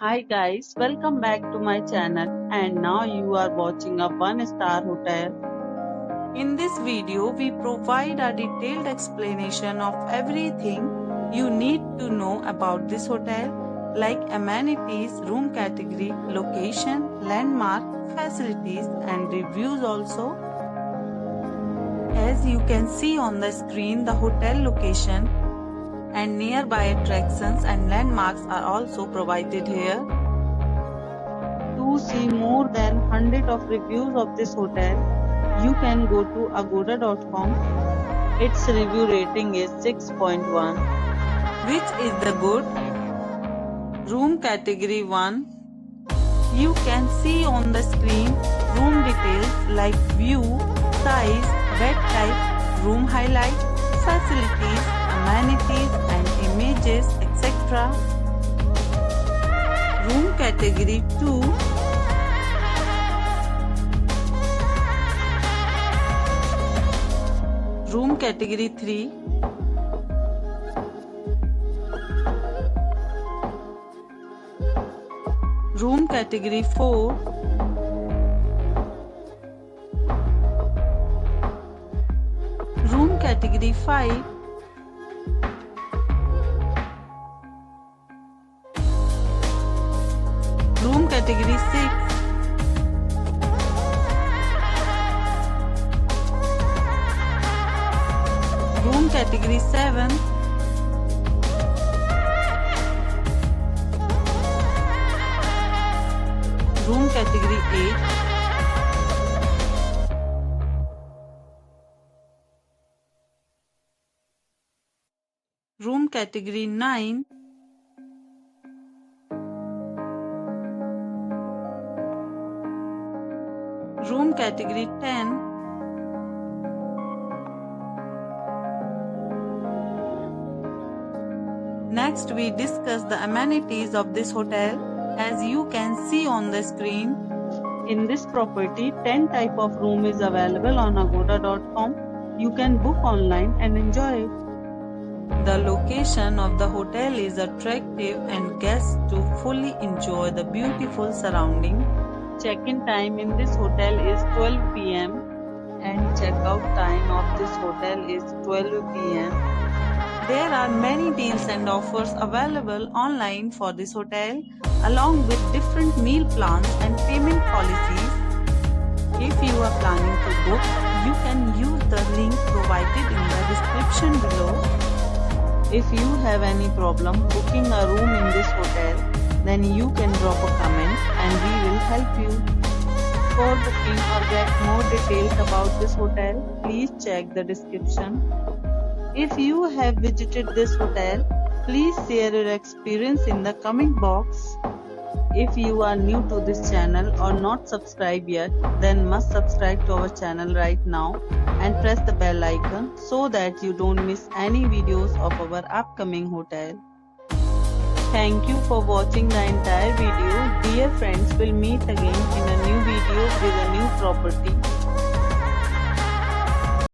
Hi guys, welcome back to my channel and now you are watching a 1-star hotel. In this video, we provide a detailed explanation of everything you need to know about this hotel, like amenities, room category, location, landmark, facilities and reviews also. As you can see on the screen, the hotel location and nearby attractions and landmarks are also provided here. To see more than 100 of reviews of this hotel, you can go to agoda.com. Its review rating is 6.1, which is the good. Room category 1. You can see on the screen room details like view, size, bed type, room highlight, facilities, amenities and images, etc. Room category 2. Room category 3. Room category 4. Room category 5. Room category 6. Room category 7. Room category 8. Room category 9. Room category 10. Next, we discuss the amenities of this hotel. As you can see on the screen, in this property, 10 type of room is available on agoda.com. You can book online and enjoy it. The location of the hotel is attractive and guests to fully enjoy the beautiful surrounding. Check-in time in this hotel is 12 p.m. and check-out time of this hotel is 12 p.m. There are many deals and offers available online for this hotel, along with different meal plans and payment policies. If you are planning to book, you can use the link provided in the description below. If you have any problem booking a room in this hotel, then you can drop a comment and we will help you. For booking or get more details about this hotel, please check the description. If you have visited this hotel, please share your experience in the comment box. If you are new to this channel or not subscribed yet, then must subscribe to our channel right now and press the bell icon so that you don't miss any videos of our upcoming hotel. Thank you for watching the entire video. Dear friends, we'll meet again in a new video with a new property.